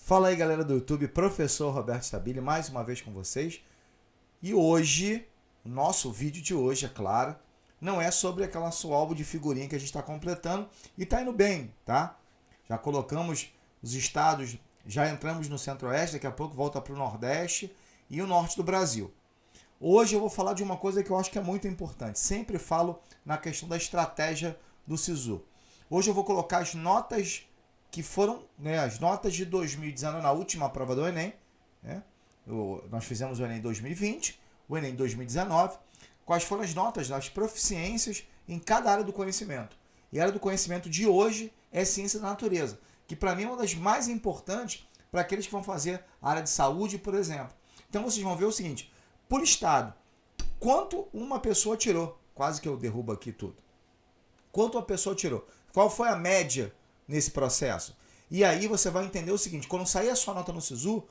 Fala aí, galera do YouTube, professor Roberto Stabile, mais uma vez com vocês. E hoje, o nosso vídeo de hoje, é claro, não é sobre aquela sua álbum de figurinha que a gente está completando e está indo bem, tá? Já colocamos os estados, já entramos no Centro-Oeste, daqui a pouco volta para o Nordeste e o Norte do Brasil. Hoje eu vou falar de uma coisa que eu acho que é muito importante. Sempre falo na questão da estratégia do SISU. Hoje eu vou colocar as notas que foram, as notas de 2019, na última prova do Enem, nós fizemos o Enem 2020, o Enem 2019, quais foram as notas das proficiências em cada área do conhecimento. E a área do conhecimento de hoje é ciência da natureza, que para mim é uma das mais importantes para aqueles que vão fazer a área de saúde, por exemplo. Então vocês vão ver o seguinte, por estado, quanto uma pessoa tirou, quase que eu derrubo aqui tudo, quanto uma pessoa tirou, qual foi a média nesse processo. E aí você vai entender o seguinte, quando sair a sua nota no SISU,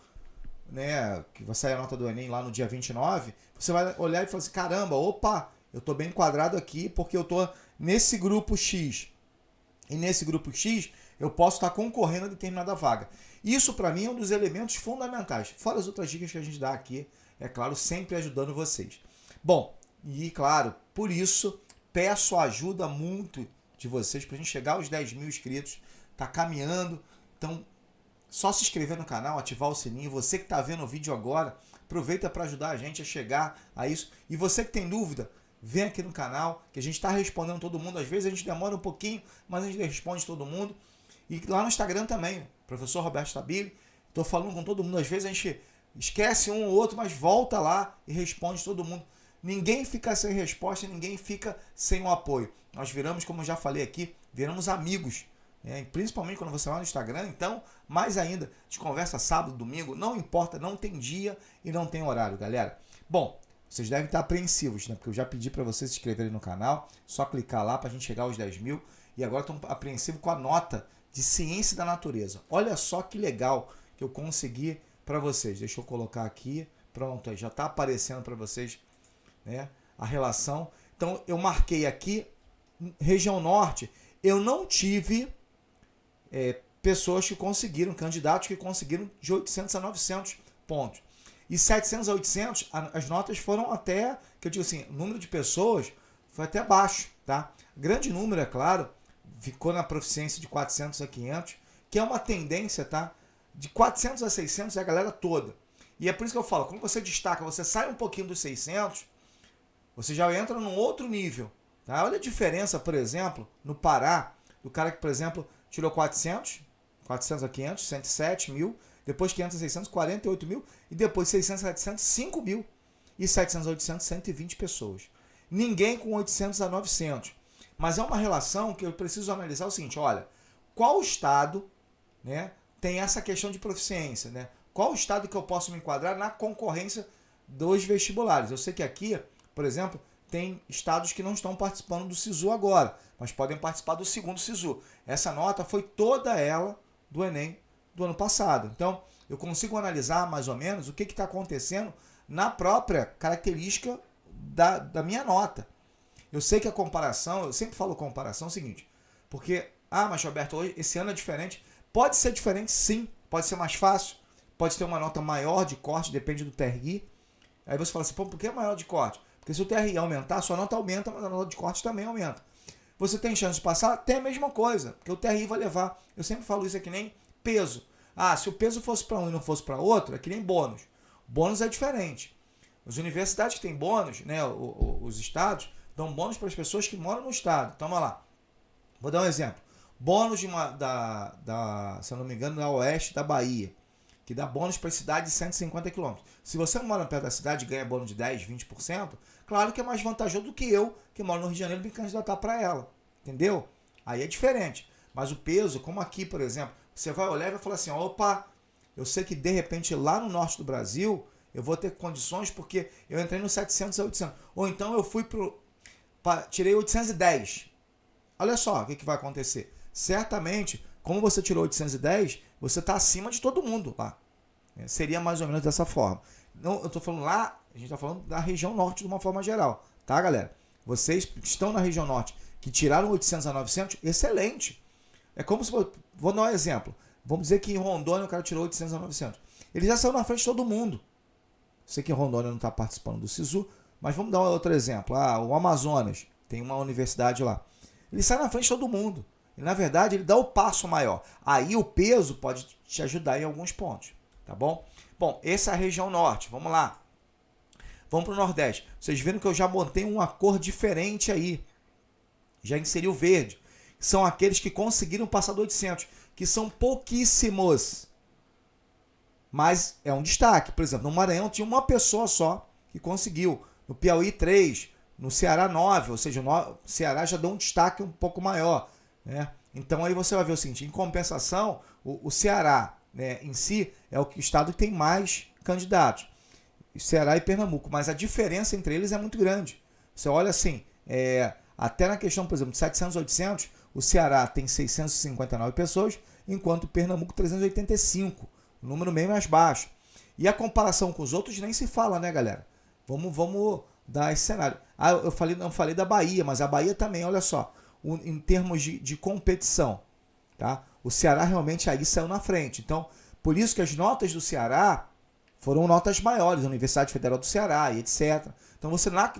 que vai sair a nota do Enem lá no dia 29, você vai olhar e falar assim, caramba, opa, eu estou bem enquadrado aqui porque eu estou nesse grupo X. E nesse grupo X eu posso estar concorrendo a determinada vaga. Isso para mim é um dos elementos fundamentais, fora as outras dicas que a gente dá aqui, é claro, sempre ajudando vocês. Bom, e claro, por isso, peço ajuda muito de vocês para a gente chegar aos 10 mil inscritos, tá caminhando, então só se inscrever no canal, ativar o sininho, você que está vendo o vídeo agora, aproveita para ajudar a gente a chegar a isso, e você que tem dúvida, vem aqui no canal, que a gente está respondendo todo mundo, às vezes a gente demora um pouquinho, mas a gente responde todo mundo, e lá no Instagram também, professor Roberto Stabile, estou falando com todo mundo, às vezes a gente esquece um ou outro, mas volta lá e responde todo mundo. Ninguém fica sem resposta, ninguém fica sem o apoio. Nós viramos, como eu já falei aqui, viramos amigos. Principalmente quando você vai no Instagram, então, mais ainda, a gente conversa sábado, domingo, não importa, não tem dia e não tem horário, galera. Bom, vocês devem estar apreensivos, porque eu já pedi para vocês se inscreverem no canal, só clicar lá para a gente chegar aos 10 mil. E agora estão apreensivos com a nota de ciência da natureza. Olha só que legal que eu consegui para vocês. Deixa eu colocar aqui, pronto, aí já está aparecendo para vocês a relação. Então eu marquei aqui região norte, eu não tive pessoas que conseguiram, candidatos que conseguiram de 800 a 900 pontos, e 700 a 800 as notas foram até, que eu digo assim, o número de pessoas foi até baixo, tá? Grande número, é claro, ficou na proficiência de 400 a 500, que é uma tendência, tá? De 400 a 600 é a galera toda, e é por isso que eu falo, quando você destaca, você sai um pouquinho dos 600, você já entra num outro nível. Tá? Olha a diferença, por exemplo, no Pará, do cara que, por exemplo, tirou 400 a 500, 107 mil, depois 500 a 600, 48 mil, e depois 600 a 700, 5 mil, e 700 a 800, 120 pessoas. Ninguém com 800 a 900. Mas é uma relação que eu preciso analisar o seguinte, olha, qual estado tem essa questão de proficiência? Qual estado que eu posso me enquadrar na concorrência dos vestibulares? Eu sei que aqui, por exemplo, tem estados que não estão participando do SISU agora, mas podem participar do segundo SISU. Essa nota foi toda ela do Enem do ano passado. Então, eu consigo analisar mais ou menos o que está acontecendo na própria característica da minha nota. Eu sei que a comparação, eu sempre falo comparação é o seguinte, porque, mas Roberto, hoje, esse ano é diferente. Pode ser diferente sim, pode ser mais fácil, pode ter uma nota maior de corte, depende do TRI. Aí você fala assim, por que é maior de corte? Porque se o TRI aumentar, a sua nota aumenta, mas a nota de corte também aumenta. Você tem chance de passar? Tem a mesma coisa, porque o TRI vai levar. Eu sempre falo isso, é que nem peso. Se o peso fosse para um e não fosse para outro, é que nem bônus. Bônus é diferente. As universidades que têm bônus, os estados, dão bônus para as pessoas que moram no estado. Então, vamos lá. Vou dar um exemplo. Bônus se eu não me engano, da oeste da Bahia, que dá bônus para a cidade de 150 km. Se você não mora perto da cidade e ganha bônus de 10%, 20%, claro que é mais vantajoso do que eu, que moro no Rio de Janeiro, me candidatar para ela. Entendeu? Aí é diferente. Mas o peso, como aqui, por exemplo, você vai olhar e vai falar assim, opa, eu sei que de repente lá no norte do Brasil, eu vou ter condições porque eu entrei no 700 a 800. Ou então eu fui tirei 810. Olha só o que vai acontecer. Certamente, como você tirou 810, você está acima de todo mundo lá. Seria mais ou menos dessa forma. Não, eu estou falando lá, a gente está falando da região norte de uma forma geral. Tá, galera? Vocês que estão na região norte, que tiraram 800 a 900, excelente. É como se, vou dar um exemplo. Vamos dizer que em Rondônia o cara tirou 800 a 900. Ele já saiu na frente de todo mundo. Sei que em Rondônia não está participando do SISU, mas vamos dar outro exemplo. O Amazonas, tem uma universidade lá. Ele sai na frente de todo mundo. E, na verdade, ele dá o passo maior. Aí o peso pode te ajudar em alguns pontos. Tá bom? Bom, essa é a região norte. Vamos lá. Vamos para o Nordeste. Vocês viram que eu já montei uma cor diferente aí. Já inseri o verde. São aqueles que conseguiram passar do 800, que são pouquíssimos. Mas é um destaque. Por exemplo, no Maranhão tinha uma pessoa só que conseguiu. No Piauí, 3. No Ceará, 9. Ou seja, o Ceará já deu um destaque um pouco maior. Né? Então aí você vai ver o seguinte, em compensação, o Ceará, né, em si é o estado que tem mais candidatos. Ceará e Pernambuco. Mas a diferença entre eles é muito grande. Você olha assim, até na questão, por exemplo, de 700 a 800, o Ceará tem 659 pessoas, enquanto o Pernambuco 385. O número bem mais baixo. E a comparação com os outros nem se fala, né, galera? Vamos dar esse cenário. Eu não falei da Bahia, mas a Bahia também, olha só, em termos de competição, tá? O Ceará realmente aí saiu na frente. Então, por isso que as notas do Ceará foram notas maiores, Universidade Federal do Ceará e etc. Então,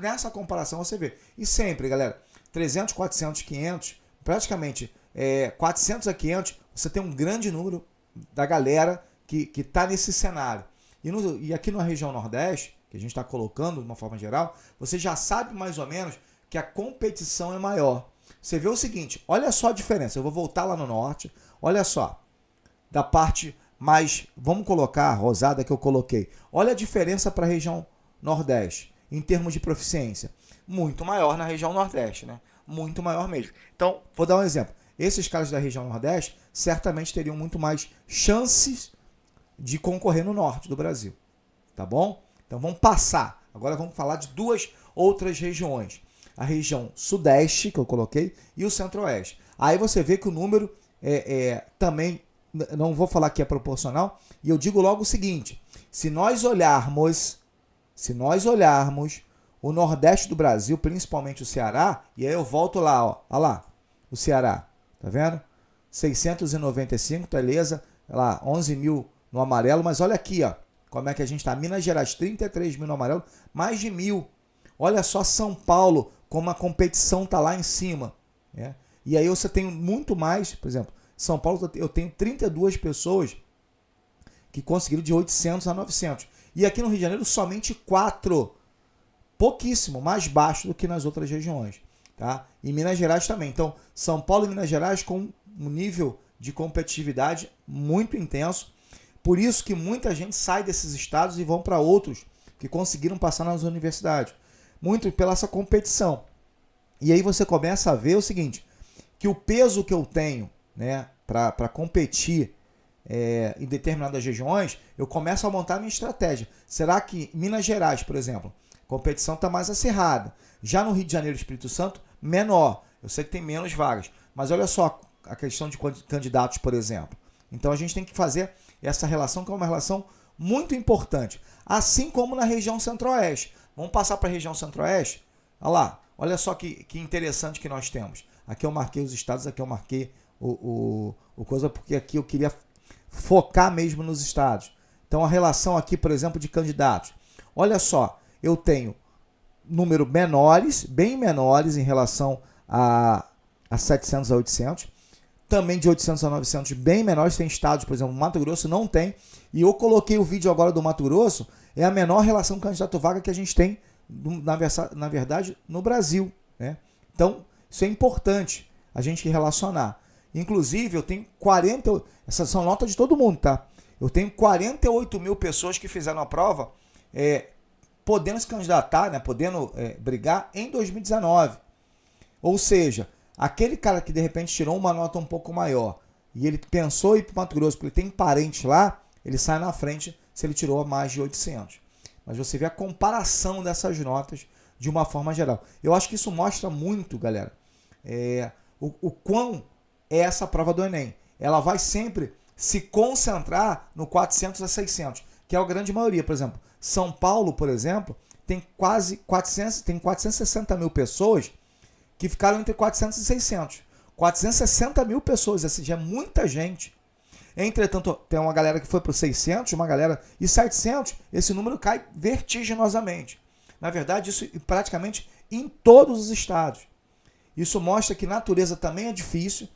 nessa comparação você vê. E sempre, galera, 300, 400, 500, praticamente 400 a 500, você tem um grande número da galera que está nesse cenário. E aqui na região Nordeste, que a gente está colocando de uma forma geral, você já sabe mais ou menos que a competição é maior. Você vê o seguinte, olha só a diferença. Eu vou voltar lá no Norte, olha só, da parte mais, vamos colocar a rosada que eu coloquei. Olha a diferença para a região Nordeste, em termos de proficiência. Muito maior na região Nordeste, né? Muito maior mesmo. Então, vou dar um exemplo. Esses caras da região Nordeste certamente teriam muito mais chances de concorrer no Norte do Brasil. Tá bom? Então vamos passar. Agora vamos falar de duas outras regiões. A região Sudeste, que eu coloquei, e o Centro-Oeste. Aí você vê que o número também, não vou falar que é proporcional, e eu digo logo o seguinte, se nós olharmos o Nordeste do Brasil, principalmente o Ceará, e aí eu volto lá, ó, olha lá, o Ceará, tá vendo? 695, beleza, lá, 11 mil no amarelo, mas olha aqui, ó, como é que a gente está. Minas Gerais, 33 mil no amarelo, mais de 1.000. Olha só São Paulo, como a competição está lá em cima. Né? E aí você tem muito mais, por exemplo, São Paulo eu tenho 32 pessoas que conseguiram de 800 a 900. E aqui no Rio de Janeiro somente 4. Pouquíssimo, mais baixo do que nas outras regiões. Tá? E Minas Gerais também. Então, São Paulo e Minas Gerais com um nível de competitividade muito intenso. Por isso que muita gente sai desses estados e vão para outros que conseguiram passar nas universidades. Muito pela essa competição. E aí você começa a ver o seguinte, que o peso que eu tenho, né, para competir em determinadas regiões, eu começo a montar a minha estratégia. Será que Minas Gerais, por exemplo, a competição está mais acirrada? Já no Rio de Janeiro e Espírito Santo, menor. Eu sei que tem menos vagas. Mas olha só a questão de candidatos, por exemplo. Então a gente tem que fazer essa relação, que é uma relação muito importante. Assim como na região Centro-Oeste. Vamos passar para a região Centro-Oeste? Olha lá, olha só que interessante que nós temos. Aqui eu marquei os estados, aqui eu marquei o coisa, porque aqui eu queria focar mesmo nos estados. Então a relação aqui, por exemplo, de candidatos. Olha só, eu tenho número menores, bem menores em relação a 700 a 800. Também de 800 a 900 bem menores, tem estados, por exemplo, Mato Grosso não tem, e eu coloquei o vídeo agora do Mato Grosso, é a menor relação candidato-vaga que a gente tem, na verdade, no Brasil. Né? Então, isso é importante a gente relacionar. Inclusive, eu tenho 40, essas são notas de todo mundo, tá? Eu tenho 48 mil pessoas que fizeram a prova, podendo se candidatar, né? Podendo brigar em 2019. Ou seja, aquele cara que de repente tirou uma nota um pouco maior e ele pensou em ir para o Mato Grosso porque ele tem parente lá, ele sai na frente se ele tirou mais de 800. Mas você vê a comparação dessas notas de uma forma geral. Eu acho que isso mostra muito, galera, o quão é essa prova do Enem. Ela vai sempre se concentrar no 400 a 600, que é a grande maioria. Por exemplo, São Paulo, por exemplo, tem quase 460 mil pessoas que ficaram entre 400 e 600. 460 mil pessoas, assim, já é muita gente. Entretanto, tem uma galera que foi para os 600, uma galera e 700, esse número cai vertiginosamente. Na verdade, isso praticamente em todos os estados. Isso mostra que natureza também é difícil.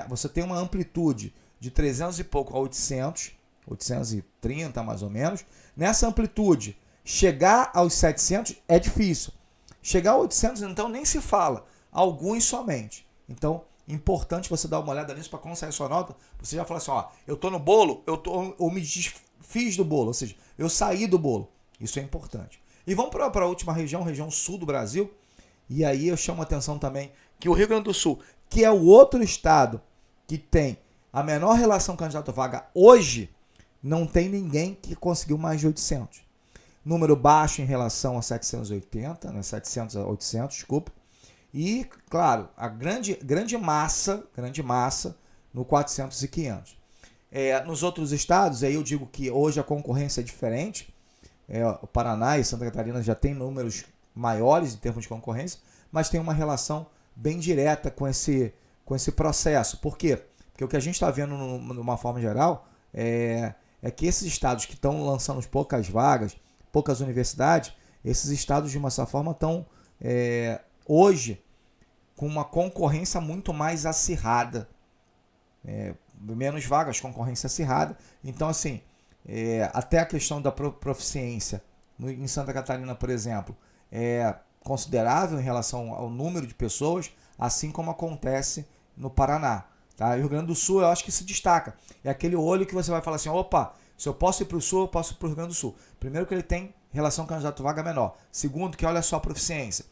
Você tem uma amplitude de 300 e pouco a 800, 830 mais ou menos. Nessa amplitude, chegar aos 700 é difícil. Chegar a 800, então, nem se fala. Alguns somente. Então, importante você dar uma olhada nisso para quando sair sua nota, você já fala assim, ó, eu tô no bolo, eu me desfiz do bolo, ou seja, eu saí do bolo. Isso é importante. E vamos para a última região, região sul do Brasil. E aí eu chamo a atenção também que o Rio Grande do Sul, que é o outro estado que tem a menor relação candidato-vaga hoje, não tem ninguém que conseguiu mais de 800. Número baixo em relação a 780, né? 700 a 800, desculpa. E, claro, a grande massa no 400 e 500. Nos outros estados, aí eu digo que hoje a concorrência é diferente. O Paraná e Santa Catarina já tem números maiores em termos de concorrência, mas tem uma relação bem direta com esse processo. Por quê? Porque o que a gente está vendo, de uma forma geral, é que esses estados que estão lançando poucas vagas, poucas universidades, esses estados, de uma certa forma, estão hoje com uma concorrência muito mais acirrada. Menos vagas, concorrência acirrada. Então, assim, até a questão da proficiência em Santa Catarina, por exemplo, é considerável em relação ao número de pessoas, assim como acontece no Paraná. Tá? E o Rio Grande do Sul, eu acho que se destaca. É aquele olho que você vai falar assim, opa, se eu posso ir para o Sul, eu posso ir para o Rio Grande do Sul. Primeiro que ele tem relação candidato-vaga menor. Segundo que olha só a proficiência.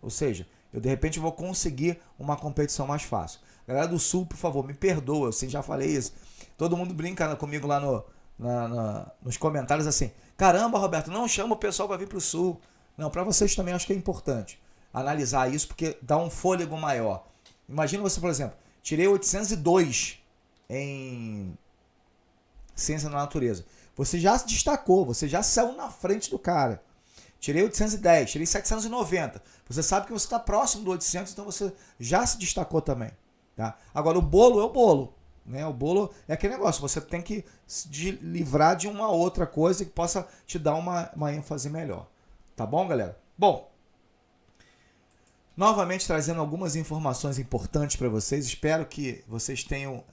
Ou seja, eu de repente vou conseguir uma competição mais fácil. Galera do Sul, por favor, me perdoa, eu já falei isso. Todo mundo brinca comigo lá nos comentários assim, caramba, Roberto, não chama o pessoal para vir para o Sul. Não, para vocês também acho que é importante analisar isso, porque dá um fôlego maior. Imagina você, por exemplo, tirei 802 em Ciência da Natureza. Você já se destacou, você já saiu na frente do cara. Tirei 810, tirei 790. Você sabe que você está próximo do 800, então você já se destacou também. Tá? Agora, o bolo é o bolo. Né? O bolo é aquele negócio, você tem que se livrar de uma outra coisa que possa te dar uma ênfase melhor. Tá bom, galera? Bom, novamente trazendo algumas informações importantes para vocês. Espero que vocês tenham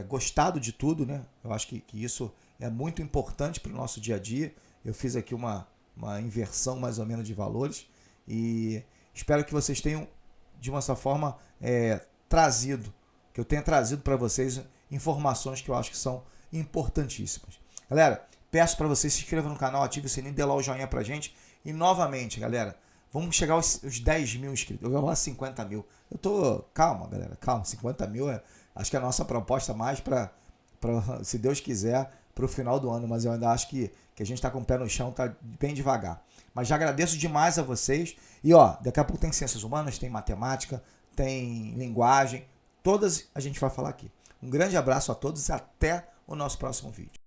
gostado de tudo, né? Eu acho que isso é muito importante para o nosso dia a dia. Eu fiz aqui uma inversão mais ou menos de valores e espero que vocês tenham, de uma certa forma, que eu tenha trazido para vocês informações que eu acho que são importantíssimas. Galera, peço para vocês se inscrevam no canal, ative o sininho, dê lá o joinha pra gente. E novamente, galera, vamos chegar aos 10 mil inscritos. Eu vou lá 50 mil. Calma, galera, calma. 50 mil acho que é a nossa proposta mais para, se Deus quiser, para o final do ano. Mas eu ainda acho que a gente está com o pé no chão, tá bem devagar. Mas já agradeço demais a vocês. E daqui a pouco tem ciências humanas, tem matemática, tem linguagem. Todas a gente vai falar aqui. Um grande abraço a todos e até o nosso próximo vídeo.